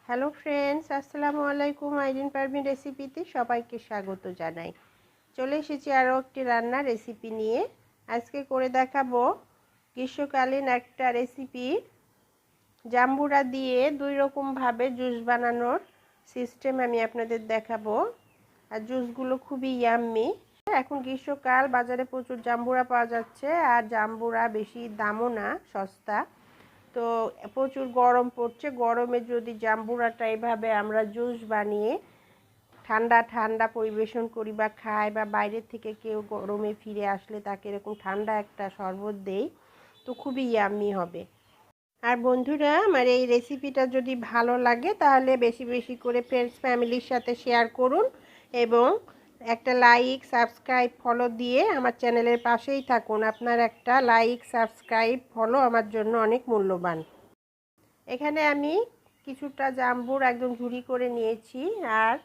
Hello friends, আসসালামু আলাইকুম। আইরিন পারভিন রেসিপিতে সবাইকে স্বাগত জানাই। চলে এসেছি আরও একটি রান্নার রেসিপি নিয়ে। আজকে করে দেখাবো গ্রীষ্মকালীন একটা রেসিপি, জাম্বুরা দিয়ে দুই রকমভাবে জুস বানানোর সিস্টেম আমি আপনাদের দেখাবো। আর জুসগুলো খুবই ইয়াম্মি। এখন গ্রীষ্মকাল, বাজারে প্রচুর জাম্বুরা পাওয়া যাচ্ছে, আর জাম্বুরা বেশি দামও না, সস্তা। তো প্রচুর গরম পড়ছে, গরমে যদি জাম্বুরাটা এভাবে আমরা জুস বানিয়ে ঠান্ডা ঠান্ডা পরিবেশন করি বা খাই, বা বাইরে থেকে কেউ গরমে ফিরে আসলে তাকে এরকম ঠান্ডা একটা শরবত দেই, তো খুবই ইয়াম্মি হবে। আর বন্ধুরা, আমার এই রেসিপিটা যদি ভালো লাগে তাহলে বেশি বেশি করে ফ্রেন্ডস ফ্যামিলির সাথে শেয়ার করুন, এবং একটা লাইক সাবস্ক্রাইব ফলো দিয়ে আমার চ্যানেলের পাশেই থাকুন। আপনার একটা লাইক সাবস্ক্রাইব ফলো আমার জন্য অনেক মূল্যবান। এখানে আমি কিছুটা জাম্বুর একদম ঝুরি করে নিয়েছি, আর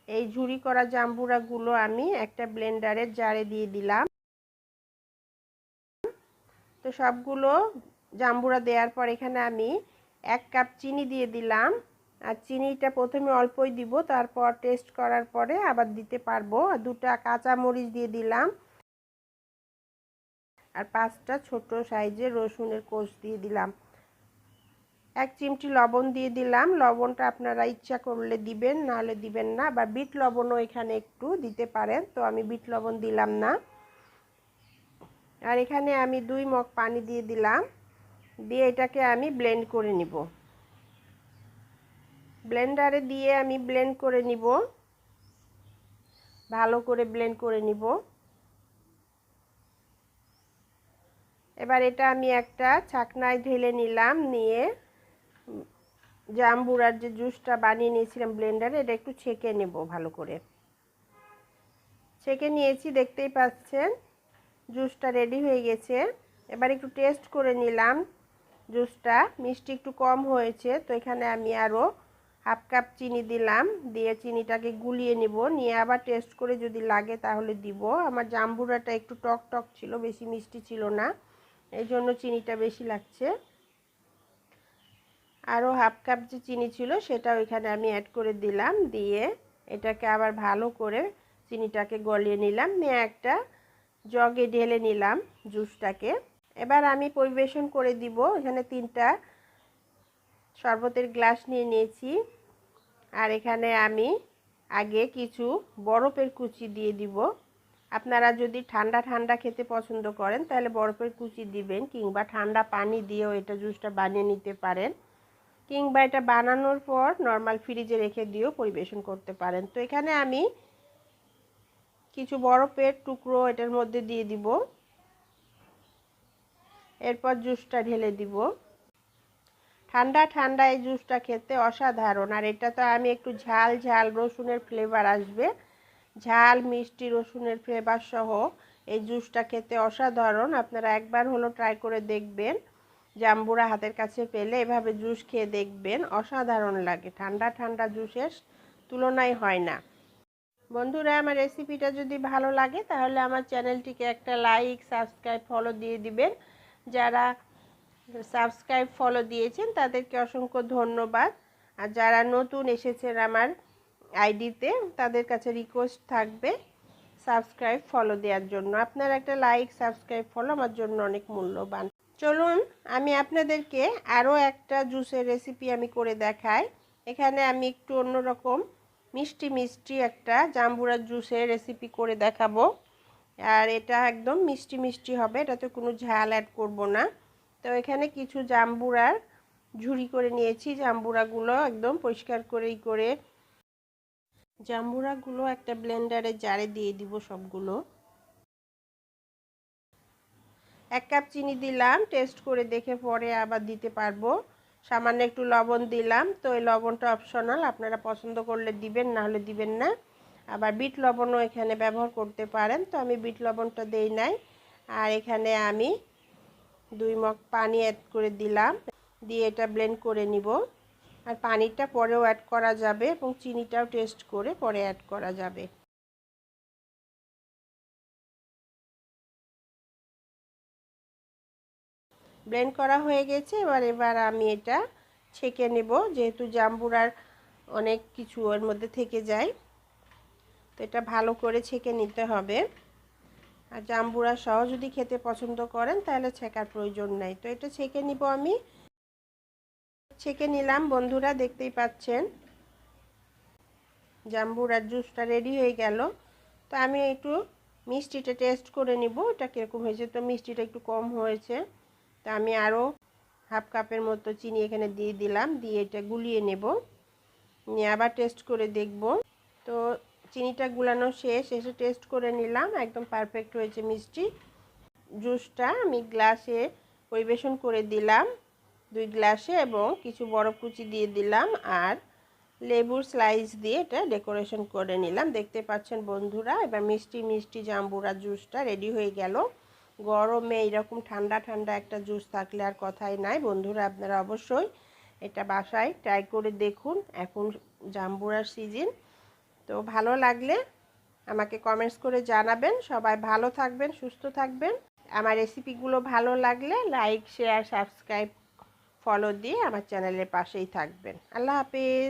এই ঝুরি করা জাম্বুরাগুলো আমি একটা ব্লেন্ডারের জারে দিয়ে দিলাম। তো সবগুলো জাম্বুরা দেওয়ার পর এখানে আমি 1 কাপ চিনি দিয়ে দিলাম। আর চিনিটা প্রথমে অল্পই দিব, তারপর টেস্ট করার পরে আবার দিতে পারবো। আর 2টা কাঁচা মরিচ দিয়ে দিলাম, আর 5টা ছোট সাইজের রসুনের কোষ দিয়ে দিলাম। 1 চিমটি লবণ দিয়ে দিলাম। লবণটা আপনারা ইচ্ছা করলে দিবেন, নাহলে দিবেন না। বা বিট লবণও এখানে একটু দিতে পারেন, তো আমি বিট লবণ দিলাম না। আর এখানে আমি 2 মগ পানি দিয়ে দিলাম, দিয়ে এটাকে আমি ব্লেন্ড করে নিব। ব্লেন্ডারে দিয়ে আমি ব্লেন্ড করে নিব, ভালো করে ব্লেন্ড করে নিব। এবার এটা আমি একটা ছাকনায় ঢেলে নিলাম, নিয়ে জাম্বুরার যে জুসটা বানিয়ে নিয়েছিলাম ব্লেন্ডারে, এটা একটু ছেঁকে নেব। ভালো করে ছেঁকে নিয়েছি, দেখতেই পাচ্ছেন জুসটা রেডি হয়ে গেছে। এবার একটু টেস্ট করে নিলাম জুসটা, মিষ্টি একটু কম হয়েছে, তো এখানে আমি আরও 1/2 কাপ চিনি দিলাম। দিয়ে চিনিটাকে গুলিয়ে নিব, নিয়ে আবার টেস্ট করে যদি লাগে তাহলে দিব। আমার জাম্বুরাটা একটু টক টক ছিল, বেশি মিষ্টি ছিল না, এই জন্য চিনিটা বেশি লাগছে। আরও 1/2 কাপ যে চিনি ছিল সেটাও এখানে আমি অ্যাড করে দিলাম, দিয়ে এটাকে আবার ভালো করে চিনিটাকে গলিয়ে নিলাম, নিয়ে একটা জগে ঢেলে নিলাম জুসটাকে। এবার আমি পরিবেশন করে দিব। এখানে 3টা শরবতের গ্লাস নিয়ে নিয়েছি, আর এখানে আমি আগে কিছু বরফের কুচি দিয়ে দিব। আপনারা যদি ঠান্ডা ঠান্ডা খেতে পছন্দ করেন তাহলে বরফের কুচি দিবেন, কিংবা ঠান্ডা পানি দিয়েও এটা জুসটা বানিয়ে নিতে পারেন, কিংবা এটা বানানোর পর নর্মাল ফ্রিজে রেখে দিয়েও পরিবেশন করতে পারেন। তো এখানে আমি কিছু বরফের টুকরো এটার মধ্যে দিয়ে দিব, এরপর জুসটা ঢেলে দিব। ঠান্ডা ঠান্ডা এই জুসটা খেতে অসাধারণ। আর এটা তো আমি একটু ঝাল ঝাল রসুনের ফ্লেভার আসবে, ঝাল মিষ্টি রসুনের ফ্লেভার সহ এই জুসটা খেতে অসাধারণ। আপনারা একবার হলো ট্রাই করে দেখবেন, জাম্বুরা হাতের কাছে পেলে এভাবে জুস খেয়ে দেখবেন, অসাধারণ লাগে। ঠান্ডা ঠান্ডা জুসের তুলনায় হয় না। বন্ধুরা, আমার রেসিপিটা যদি ভালো লাগে তাহলে আমার চ্যানেলটিকে একটা লাইক সাবস্ক্রাইব ফলো দিয়ে দিবেন। যারা সাবস্ক্রাইব ফলো দিয়েছেন তাদেরকে অসংখ্য ধন্যবাদ। আর যারা নতুন এসেছেন আমার আইডিতে, তাদের কাছে রিকোয়েস্ট থাকবে সাবস্ক্রাইব ফলো দেওয়ার জন্য। আপনার একটা লাইক সাবস্ক্রাইব ফলো আমার জন্য অনেক মূল্যবান। চলুন আমি আপনাদেরকে আরও একটা জুসের রেসিপি আমি করে দেখাই। এখানে আমি একটু অন্যরকম মিষ্টি মিষ্টি একটা জাম্বুরার জুসের রেসিপি করে দেখাবো। আর এটা একদম মিষ্টি মিষ্টি হবে, এটাতে কোনো ঝাল অ্যাড করব না। তো এখানে কিছু জাম্বুরার ঝুরি করে নিয়েছি। জাম্বুরাগুলো একদম পরিষ্কার করে জাম্বুরাগুলো একটা ব্লেন্ডারে জারে দিয়ে দিব সবগুলো। 1 কাপ চিনি দিলাম, টেস্ট করে দেখে পরে আবার দিতে পারবো। সামান্য একটু লবণ দিলাম, তো এই লবণটা অপশনাল, আপনারা পছন্দ করলে দিবেন, না হলে দিবেন না। আবার বিট লবণও এখানে ব্যবহার করতে পারেন, তো আমি বিট লবণটা দেই নাই। আর এখানে আমি 2 মগ পানি অ্যাড করে দিলাম, দিয়ে এটা ব্লেন্ড করে নিব। আর পানিটা পরেও অ্যাড করা যাবে, এবং চিনিটাও টেস্ট করে পরে অ্যাড করা যাবে। ব্লেন্ড করা হয়ে গেছে। এবার আমি এটা ছেঁকে নেব। যেহেতু জাম্বুরার অনেক কিছু ওর মধ্যে থেকে যায়। তো এটা ভালো করে ছেঁকে নিতে হবে। আর জাম্বুরা সহ যদি খেতে পছন্দ করেন তাহলে ছেঁকার প্রয়োজন নাই। তো এটা ছেঁকে নিব আমি। ছেঁকে নিলাম বন্ধুরা, দেখতেই পাচ্ছেন জাম্বুরার জুসটা রেডি হয়ে গেল। তো আমি একটু মিষ্টিটা টেস্ট করে নিব, এটা কীরকম হয়েছে। তো মিষ্টিটা একটু কম হয়েছে, তা আমি আরও হাফ কাপের মতো চিনি এখানে দিয়ে দিলাম, দিয়ে এটা গুলিয়ে নেব, নিয়ে আবার টেস্ট করে দেখব। তো চিনিটা গুলানো শেষ, এসে টেস্ট করে নিলাম, একদম পারফেক্ট হয়েছে মিষ্টি। জুসটা আমি গ্লাসে পরিবেশন করে দিলাম 2 গ্লাসে, এবং কিছু বরফ কুচি দিয়ে দিলাম, আর লেবুর স্লাইস দিয়ে এটা ডেকোরেশন করে নিলাম। দেখতে পাচ্ছেন বন্ধুরা, এবার মিষ্টি মিষ্টি জাম্বুরা জুসটা রেডি হয়ে গেল। গরমে এরকম ঠান্ডা ঠান্ডা একটা জুস থাকলে আর কথাই নাই। বন্ধুরা আপনারা অবশ্যই এটা বাসায় ট্রাই করে দেখুন, এখন জাম্বুরার সিজন। তো ভালো লাগলে আমাকে কমেন্টস করে জানাবেন। সবাই ভালো থাকবেন, সুস্থ থাকবেন। আমার রেসিপিগুলো ভালো লাগলে লাইক, শেয়ার, সাবস্ক্রাইব, ফলো দিয়ে আমার চ্যানেলের পাশেই থাকবেন। আল্লাহ হাফেজ।